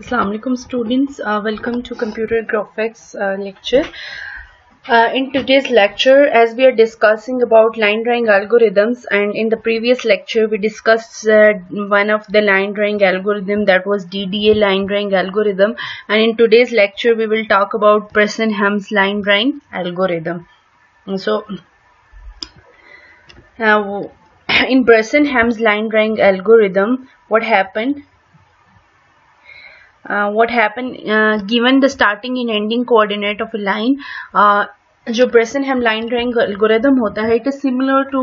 Assalamu alaikum students, welcome to computer graphics lecture. In today's lecture, as we are discussing about line drawing algorithms, and in the previous lecture we discussed one of the line drawing algorithm, that was DDA line drawing algorithm, and in today's lecture we will talk about Bresenham's line drawing algorithm. So in Bresenham's line drawing algorithm, what happened, given the starting and ending coordinate of a line, जो ब्रेसेनहम line drawing algorithm होता है, it is similar to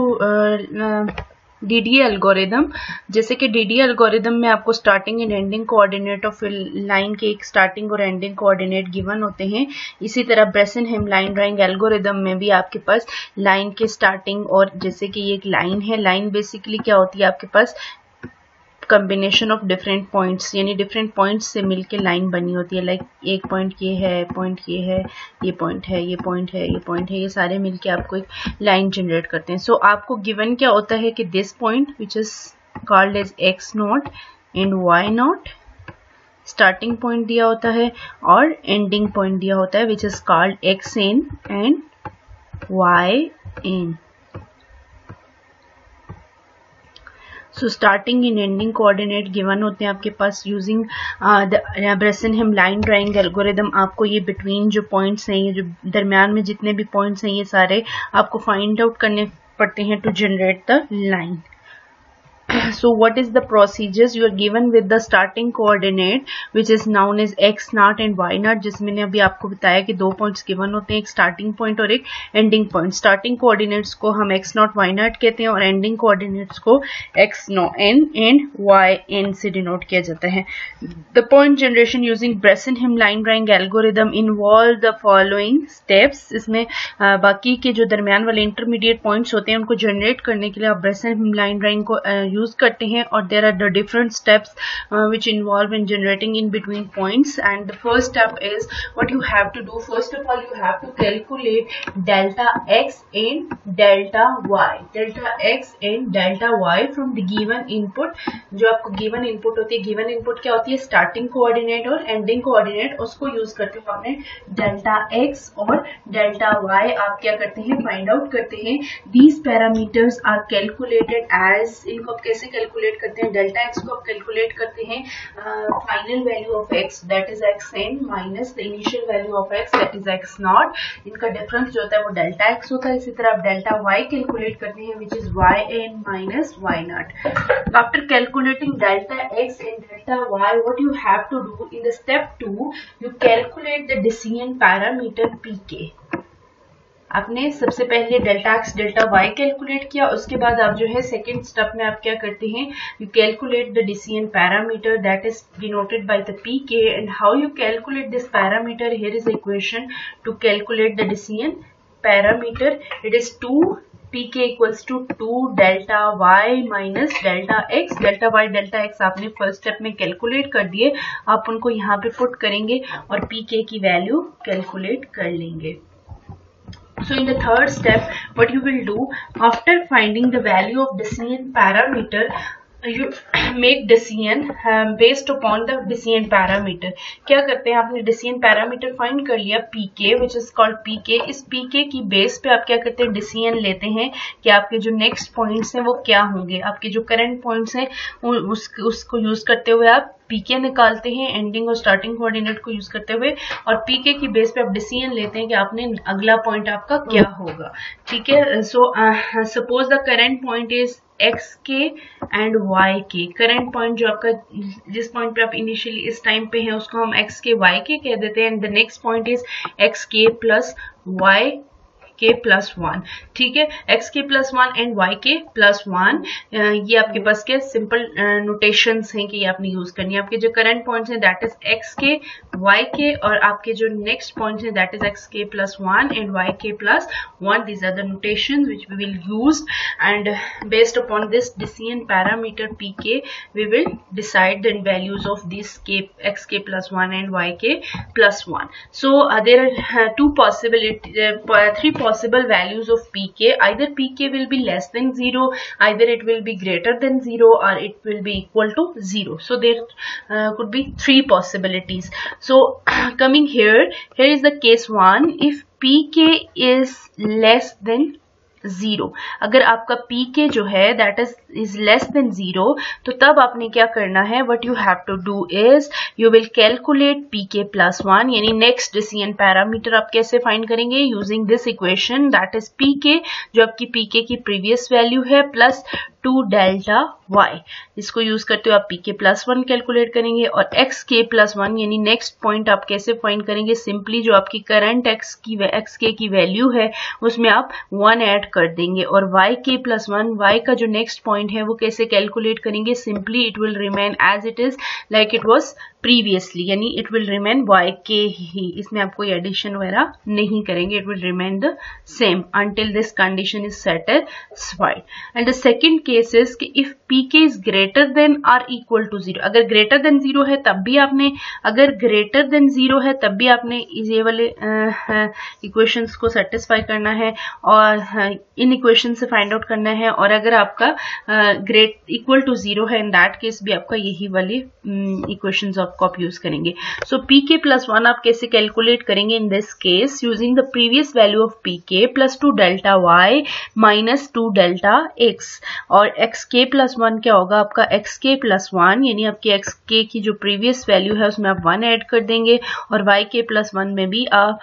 DDA algorithm. जैसे कि DDA algorithm में आपको starting and ending coordinate of line के एक starting और एंडिंग कोऑर्डिनेट गिवन होते हैं, इसी तरह ब्रेसेनहम लाइन ड्राइंग एल्गोरिथम में भी आपके पास लाइन के स्टार्टिंग, और जैसे कि ये एक लाइन है, लाइन बेसिकली क्या होती है, आपके पास कॉम्बिनेशन ऑफ डिफरेंट पॉइंट्स, यानी डिफरेंट पॉइंट्स से मिलके लाइन बनी होती है. लाइक एक पॉइंट ये है, पॉइंट ये है, ये पॉइंट है, ये पॉइंट है, ये पॉइंट है, ये सारे मिलके आपको एक लाइन जनरेट करते हैं. सो आपको गिवन क्या होता है कि this point which is called as x not and y not, starting point दिया होता है, और एंडिंग पॉइंट दिया होता है which is called x n and y n. So starting and ending coordinate given होते हैं आपके पास using the Bresenham line drawing algorithm. आपको ये बिटवीन जो पॉइंट्स हैं, ये जो दरमियान में जितने भी पॉइंट्स हैं, ये सारे आपको फाइंड आउट करने पड़ते हैं to generate the line. So what is the procedures? You are given with the starting coordinate which is known as x naught and y naught, जिसमें मैंने अभी आपको बताया कि दो पॉइंट्स गिवन होते हैं, एक स्टार्टिंग पॉइंट और एक एंडिंग पॉइंट. स्टार्टिंग कोऑर्डिनेट्स को हम x नॉट y नॉट कहते हैं और एंडिंग कोऑर्डिनेट्स को x not n and y n से डिनोट किया जाता है. The point generation using Bresenham line drawing algorithm involve the following steps. इसमें बाकी के जो दरमियान वाले इंटरमीडिएट पॉइंट्स होते हैं उनको जनरेट करने के लिए आप ब्रेसेनहम लाइन ड्राइंग को यूज करते हैं, और there are the different steps which involve in generating in between points. And the first step is what you have to do. First of all, you have to calculate delta x and delta y. Delta x and delta y from the given input. जो आपको given input होती है, given input क्या होती है, starting coordinate और ending coordinate, उसको use करते हुए आपने delta x और delta y आप क्या करते हैं, फाइंड आउट करते हैं. These parameters are calculated as, इनको आप कैसे कैलकुलेट करते हैं, डेल्टा एक्स को आप कैलकुलेट करते हैं final value of X that is X N minus the initial value of X that is X naught. इनका डिफरेंस जो होता है वो डेल्टा एक्स होता है. इसी तरह आप डेल्टा वाई कैलकुलेट करते हैं which is Y N minus Y not. After calculating delta X and delta Y, what you have to do in the step 2, you calculate the decision parameter PK. आपने सबसे पहले delta X delta Y calculate किया, उसके बाद आप जो है second step में आप क्या करते हैं, you calculate the decision parameter that is denoted by the PK. And how you calculate this parameter, here is equation to calculate the decision parameter. It is 2 pk equals to 2 delta y minus delta x. delta y delta x आपने first step में calculate कर दिए, आप उनको यहाँ पे put करेंगे और pk की वैल्यू कैलकुलेट कर लेंगे. So in the third step, what you will do, after finding the value of decision parameter, you make decision based upon the decision parameter. क्या करते हैं, आपने decision parameter find कर लिया pk which is called pk. इस pk की base पे आप क्या करते हैं, decision लेते हैं कि आपके जो next points हैं वो क्या होंगे. आपके जो current points हैं उसको यूज करते हुए आप pk निकालते हैं एंडिंग और स्टार्टिंग कोऑर्डिनेट को यूज करते हुए, और pk की बेस पे आप डिसीजन लेते हैं कि आपने अगला पॉइंट आपका क्या होगा. ठीक है. So suppose the current point is X के एंड वाई के. करंट पॉइंट जो आपका, जिस पॉइंट पे आप इनिशियली इस टाइम पे हैं, उसको हम एक्स के वाई के कह देते हैं. And the next point is X K plus Y K plus 1. ठीक है, x K plus 1 and Y K plus 1. ये आपके पास के सिंपल नोटेशंस हैं कि ये आपने यूज करनी है. आपके जो करंट पॉइंट्स हैं that is X K Y K, और आपके जो नेक्स्ट पॉइंट्स हैं that is X K plus 1 and Y K plus 1. These are the notations which we will use, and based upon this decision parameter PK we will decide the values of this K X K plus 1 and Y K plus 1. So there are 3 possible values of pk. Either pk will be less than 0, either it will be greater than 0, or it will be equal to 0. So there could be 3 possibilities. So coming here is the case 1. If pk is less than 0, अगर आपका pk जो है that is less than 0, तो तब आपने क्या करना है, what you have to do is you will calculate pk plus 1, यानी next decision parameter आप कैसे find करेंगे, using this equation, that is pk जो आपकी pk की previous value है plus 2 delta y, इसको यूज करते हुए आप pk plus 1 कैलकुलेट करेंगे, और xk plus 1 यानी नेक्स्ट पॉइंट आप कैसे फाइंड करेंगे, सिंपली जो आपकी करंट xk की वैल्यू है उसमें आप 1 ऐड कर देंगे, और yk plus 1 y का जो नेक्स्ट पॉइंट है वो कैसे कैलकुलेट करेंगे, simply it will remain as it is like it was previously, यानी इट विल रिमेन yk ही, इसमें आप कोई एडिशन वगैरह नहीं करेंगे, it will remain the same until this condition is satisfied. And the second case is कि if pk is greater than or equal to 0, अगर ग्रेटर देन 0 है तब भी आपने, अगर ग्रेटर देन 0 है तब भी आपने ये वाले इक्वेशंस को सेटिस्फाई करना है और इन इक्वेशन से फाइंड आउट करना है, और अगर आपका ग्रेट इक्वल टू 0 है इन दैट केस भी आपका यही वाले इक्वेशंस आपको आप यूज करेंगे. सो pk plus 1 आप कैसे कैलकुलेट करेंगे in this case, using the previous value of pk plus 2 delta y minus 2 delta x, और xk plus 1 क्या होगा आपका xk plus 1, यानी आपकी xk की जो प्रीवियस वैल्यू है उसमें आप 1 ऐड कर देंगे, और yk plus 1 में भी आप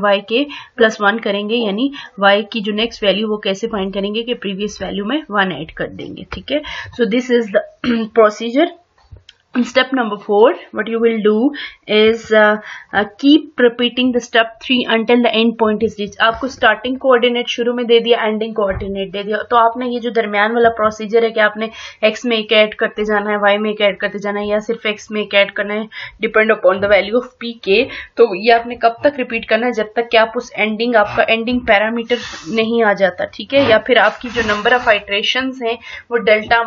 yk plus 1 करेंगे, यानी y की जो नेक्स्ट वैल्यू वो कैसे फाइंड करेंगे कि प्रीवियस वैल्यू में 1 ऐड कर देंगे. ठीक है, so this is the procedure. In step number 4, what you will do is keep repeating the step 3 until the end point is reached. आपको starting coordinate शुरू में दे दिया, ending coordinate दे दिया, तो आपने ये जो दरमियान वाला प्रोसीजर है कि आपने x में एक ऐड करते जाना है, y में एक ऐड करते जाना है, या सिर्फ x में एक ऐड करना है, depend upon the value of pk. तो ये आपने कब तक रिपीट करना है, जब तक कि आप उस एंडिंग, आपका एंडिंग पैरामीटर नहीं आ जाता. ठीक है, या फिर आपकी जो नंबर ऑफ आइट्रेशंस हैं वो डेल्टा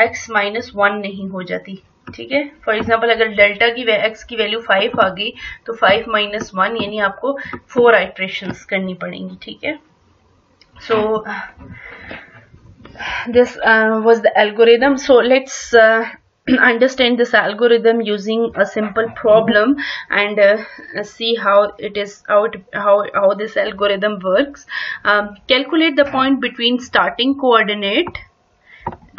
x माइनस 1 नहीं हो जाती. ठीक है, फॉर एग्जाम्पल अगर डेल्टा की x की वैल्यू 5 आ गई तो 5 माइनस 1 यानी आपको 4 आइट्रेशंस करनी पड़ेंगी. ठीक है, so this was the algorithm. So let's understand this algorithm using a simple problem and see how this algorithm works. Calculate the point between starting coordinate,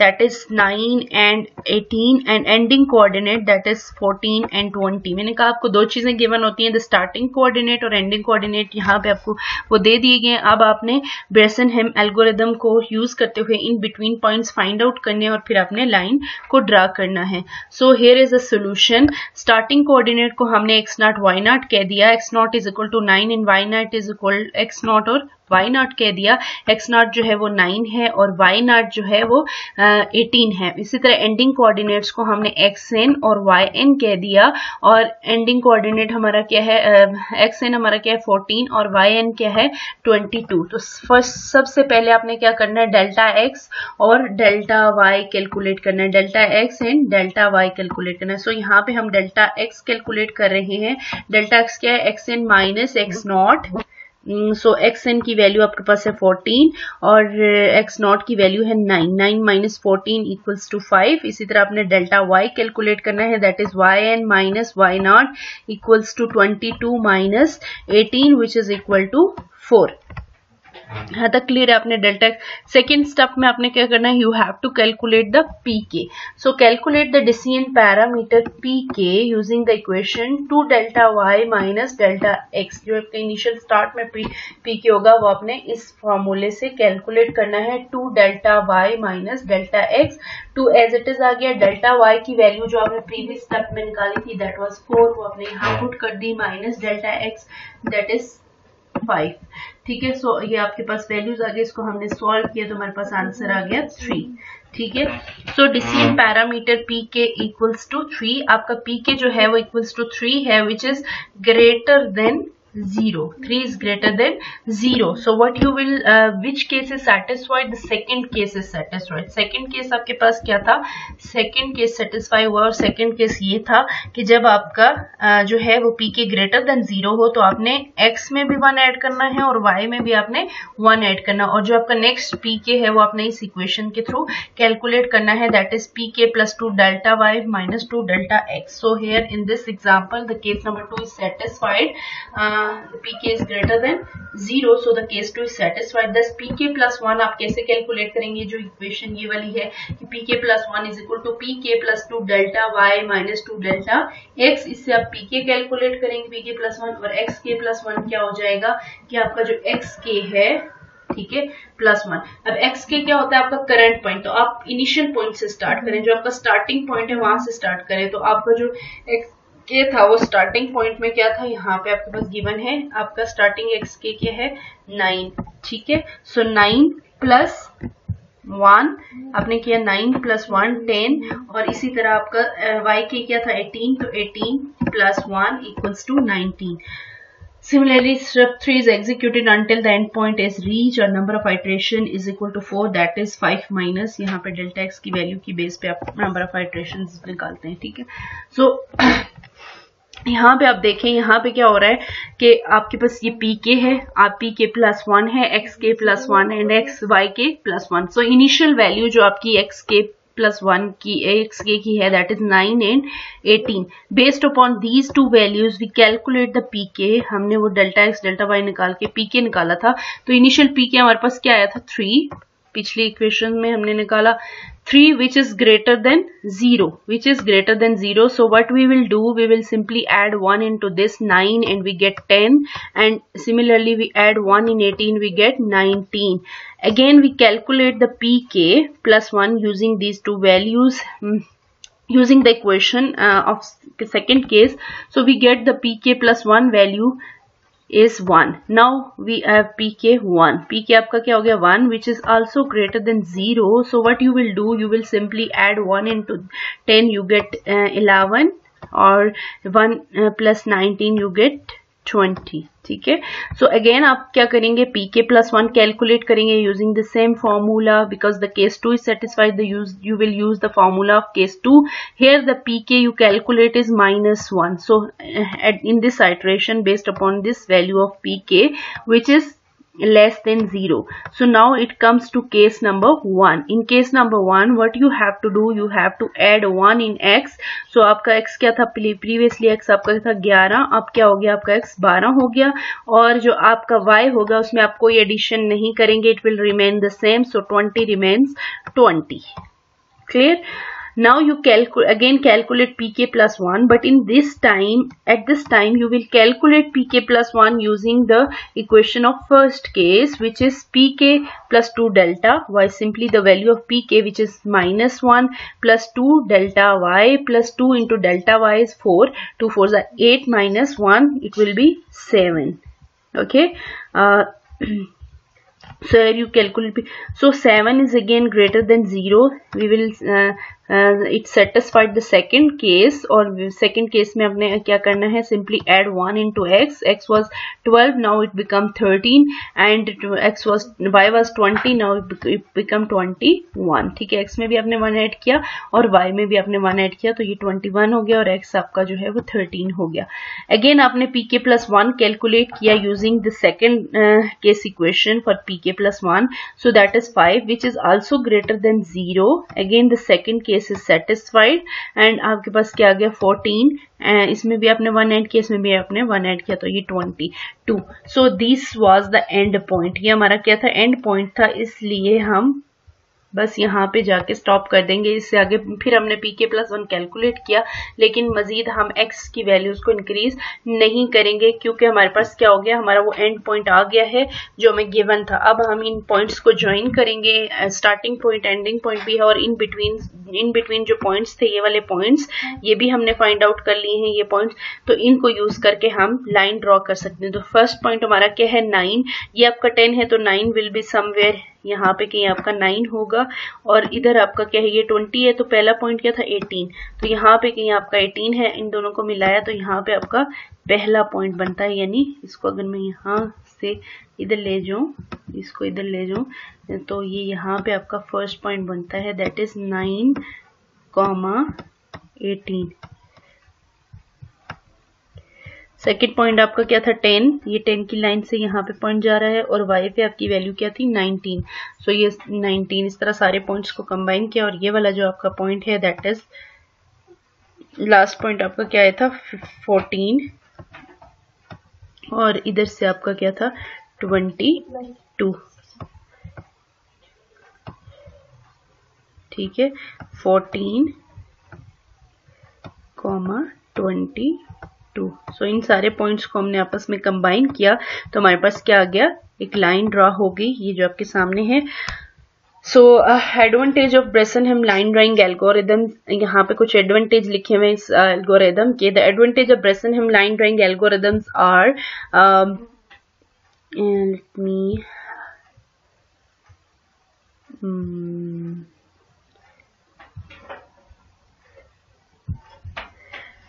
that is 9 and 18, and ending coordinate that is 14 and 20. मैंने कहा आपको दो चीजें given होती हैं, the starting coordinate और ending coordinate, यहाँ पे आपको वो दे दिए गए. अब आपने ब्रेसन-हेम एल्गोरिथम को यूज करते हुए in between points find out करने और फिर आपने लाइन को ड्रा करना है. So here is a solution. Starting coordinate को हमने x0 y0 कह दिया, x0 is equal to 9 and y0 is equal x0 और y0 कह दिया. x0 जो है वो 9 है और y0 जो है वो 18 है. इसी तरह एंडिंग कोऑर्डिनेट्स को हमने xn और yn कह दिया, और एंडिंग कोऑर्डिनेट हमारा क्या है, xn हमारा क्या है 14 और yn क्या है 22. तो फर्स्ट सबसे पहले आपने क्या करना है, डेल्टा x और डेल्टा y कैलकुलेट करना है, delta x and delta y calculate करना है. सो यहाँ पे हम डेल्टा x कैलकुलेट कर रहे हैं. डेल्टा x क्या है, xn माइनस x0. सो xn की वैल्यू आपके पास है 14 और x0 की वैल्यू है 9. 9 माइनस 14 इक्वल्स टू 5. इसी तरह आपने डेल्टा y कैलकुलेट करना है, that is yn minus y0 equals to 22 minus 18 which is equal to 4. यहाँ तक क्लियर है. आपने डेल्टा सेकेंड स्टेप में आपने क्या करना है, you have to calculate the pk. So calculate the decision parameter pk using the equation 2 delta y minus delta x. जो आपका इनिशियल स्टार्ट में pk होगा वो आपने इस फॉर्मूले से कैलकुलेट करना है, 2 delta y minus delta x. 2 as it is आ गया. डेल्टा y की वैल्यू जो आपने प्रीवियस स्टेप में निकाली थी दैट वाज 4, वो आपने यहाँ पुट कर दी, minus delta x that is 5. ठीक है, सो ये आपके पास वैल्यूज आ गई, इसको हमने सॉल्व किया तो हमारे पास आंसर आ गया 3. ठीक है, so decision parameter pk equals to 3. आपका pk जो है वो इक्वल्स टू 3 है, which is greater then 0. 3 is greater than 0. So what you will, which case is satisfied? The second case is satisfied. Second case आपके पास क्या था? Second case satisfy हुआ और second case ये था कि जब आपका जो है वो pk greater than 0 हो तो आपने x में भी 1 ऐड करना है और y में भी आपने 1 ऐड करना, और जो आपका नेक्स्ट pk है वो आपने इस इक्वेशन के थ्रू कैलकुलेट करना है, that is pk plus 2 delta y minus 2 delta x. So here in this example the case number 2 is satisfied. pk is greater than 0, so the case 2 is satisfied. Thus pk plus 1 आप कैसे calculate करेंगे? जो equation ये वाली है कि pk plus 1 is equal to pk plus 2 delta y minus 2 delta x. इससे आप pk कैलकुलेट करेंगे pk plus 1, और xk plus 1 क्या हो जाएगा कि आपका जो xk है, ठीक है, प्लस 1. अब एक्स के क्या होता है? आपका करंट पॉइंट. तो आप इनिशियल पॉइंट से स्टार्ट करें, जो आपका स्टार्टिंग पॉइंट है वहां से स्टार्ट करें. तो आपका जो एक्स के था वो स्टार्टिंग पॉइंट में क्या था? यहाँ पे आपके पास गिवन है आपका स्टार्टिंग एक्स के क्या है? 9. ठीक है, सो 9 प्लस 1 आपने किया, 9 प्लस 1 10, और इसी तरह आपका वाई के क्या था? 18. तो 18 plus 1 equals to 19. Similarly, step 3 is executed until the end point is reached, or number of iteration is equal to 4, that is 5 minus यहाँ पे डेल्टा x की वैल्यू की बेस पे आप नंबर ऑफ आइटरेशंस निकालते हैं. ठीक है, सो यहाँ पे आप देखें, यहाँ पे क्या हो रहा है कि आपके पास ये pk है, आप pk प्लस 1 है, xk plus 1 and xyk plus 1. So initial value जो आपकी xk plus 1 की xk की है, that is 9 and 18. Based upon these two values we calculate the pk. हमने वो डेल्टा x डेल्टा y निकाल के pk निकाला था. तो इनिशियल pk हमारे पास क्या आया था? 3. पिछली इक्वेशन में हमने निकाला 3, which is greater than 0, which is greater than 0. So what we will do, we will simply add 1 into this 9 and we get 10, and similarly we add 1 in 18, we get 19. Again we calculate the pk plus 1 using these two values, using the equation of the second case. So we get the pk plus 1 value is 1. Now we have pk 1. pk आपका क्या हो गया? 1, which is also greater than 0. So what you will do, you will simply add 1 into 10, you get 11, or 1 plus 19 you get 20. ठीक है, so again आप क्या करेंगे? pk plus 1 calculate करेंगे using the same formula, because the case 2 is satisfied, you will use the formula of case 2. Here the pk you calculate is minus 1. So in this iteration, based upon this value of pk which is less than 0. So now it comes to case number 1. In case number 1, what you have to do, you have to add 1 in x. So आपका x क्या था? Previously x आपका था 11, अब क्या हो गया? आपका x 12 हो गया, और जो आपका y होगा उसमें आप कोई एडिशन नहीं करेंगे, it will remain the same. So 20 remains 20. Clear? Now you again calculate pk plus 1, but in this time, at this time you will calculate pk plus 1 using the equation of first case, which is pk plus 2 delta y, simply the value of pk which is minus 1 plus 2 delta y plus 2 into delta y is 4. 2 4s are 8 minus 1, it will be 7. Okay, so you calculate, so 7 is again greater than 0. We will it satisfied the second case, और second case में अपने क्या करना है? Simply add 1 into x. x was 12, now it become 13, and y was 20, now it become 21. ठीक है, x में भी आपने 1 ऐड किया और y में भी आपने 1 ऐड किया, तो ये 21 हो गया, और x आपका जो है वो 13 हो गया. Again आपने pk plus 1 calculate किया using the second case equation for pk plus 1. So that is 5, which is also greater than 0. Again the second case is satisfied, and आपके पास क्या आ गया? 14. इसमें भी आपने 1 ऐड किया, इसमें भी आपने 1 ऐड किया, तो ये 22. So this was the end point. ये हमारा क्या था? एंड पॉइंट था, इसलिए हम बस यहाँ पे जाके स्टॉप कर देंगे. इससे आगे फिर हमने pk plus 1 कैलकुलेट किया, लेकिन मजीद हम x की वैल्यूज को इंक्रीज नहीं करेंगे, क्योंकि हमारे पास क्या हो गया? हमारा वो एंड पॉइंट आ गया है जो हमें गिवन था. अब हम इन पॉइंट्स को ज्वाइन करेंगे, स्टार्टिंग पॉइंट एंडिंग पॉइंट भी है, और इन बिटवीन जो पॉइंट्स थे, ये वाले पॉइंट्स, ये भी हमने फाइंड आउट कर लिए हैं ये पॉइंट्स. तो इनको यूज करके हम लाइन ड्रॉ कर सकते हैं. तो फर्स्ट पॉइंट हमारा क्या है? 9. ये आपका 10 है, तो 9 विल बी समवेयर यहाँ पे कहीं आपका 9 होगा, और इधर आपका क्या है, ये 20 है तो पहला पॉइंट क्या था 18, तो यहाँ पे कहीं आपका 18 है, इन दोनों को मिलाया तो यहाँ पे आपका पहला पॉइंट बनता है। यानी इसको अगर मैं यहाँ से इधर ले जाऊं, इसको इधर ले जाऊं, तो ये यहाँ पे आपका फर्स्ट पॉइंट बनता है, दैट इज 9,18। सेकेंड पॉइंट आपका क्या था 10, ये 10 की लाइन से यहाँ पे पॉइंट जा रहा है, और y पे आपकी वैल्यू क्या थी 19, सो ये 19, इस तरह सारे पॉइंट्स को कंबाइन किया, और ये वाला जो आपका पॉइंट है दैट इज लास्ट पॉइंट आपका क्या आया था 14, और इधर से आपका क्या था 22, ठीक है, 14,22। सो इन सारे पॉइंट्स को हमने आपस में कंबाइन किया तो हमारे पास क्या आ गया, एक लाइन ड्रा हो गई, ये जो आपके सामने है। So advantage of Bresenham line drawing algorithm, यहाँ पे कुछ एडवांटेज लिखे हुए इस एल्गोरिदम के। The advantage of Bresenham line drawing algorithms are, let me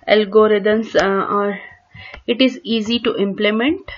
algorithms are, it is easy to implement।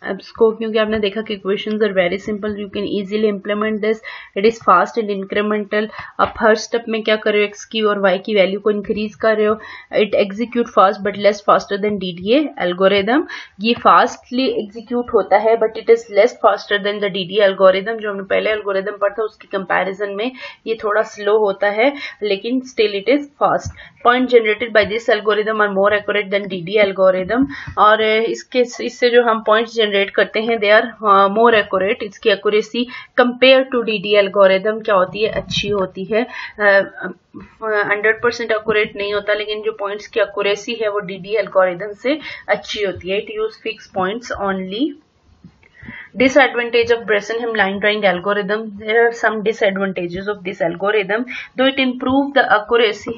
अब इसको क्योंकि आपने देखा कि equations are very simple, you can easily implement this, it is fast and incremental. आप हर step में क्या कर रहे हो, एक्स की और वाई की वैल्यू को इंक्रीज कर रहे हो। It execute fast but less faster than DDA algorithm, ये फास्टली एग्जीक्यूट होता है but it is less faster than the DDA algorithm. जो हमने पहले एल्गोरिदम पढ़ा था उसके कंपैरिजन में ये थोड़ा स्लो होता है, लेकिन still it is fast. Point generated by this algorithm are more accurate than DDA algorithm, और इससे जो हम पॉइंट्स जनरेट करते हैं दे आर मोर एक्यूरेट। इसकी accuracy compare to DDA algorithm क्या होती है, अच्छी होती है। 100% एक्यूरेट नहीं होता, लेकिन जो पॉइंट्स की एक्यूरेसी है वो डीडीए एल्गोरिदम से अच्छी होती है। It use fix points only. Disadvantage of Bressenheim line drawing algorithm, there are some disadvantages of this algorithm. Though it improved the accuracy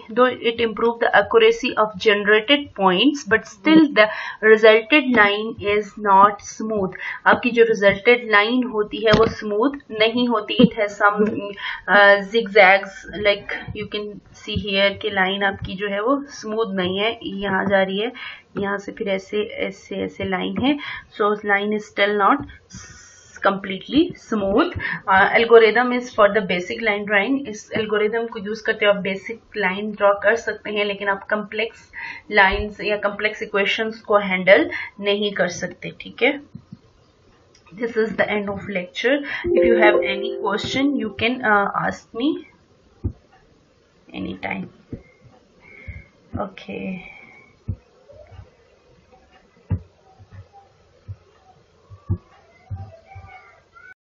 of generated points, but still the resulted line is not smooth। आपकी जो resulted line होती है वो smooth नहीं होती, it has some zigzags, like you can see here कि line आपकी जो है वो smooth नहीं है, यहाँ जा रही है, यहाँ से फिर ऐसे ऐसे ऐसे लाइन है, so line is still not completely smooth। Algorithm is for the basic line drawing. इस एल्गोरिदम को यूज करते हुए आप बेसिक लाइन ड्रॉ कर सकते हैं, लेकिन आप कम्प्लेक्स लाइंस या कम्प्लेक्स इक्वेशंस को हैंडल नहीं कर सकते, ठीक है। This is the end of lecture. If you have any question you can ask me any time. Okay.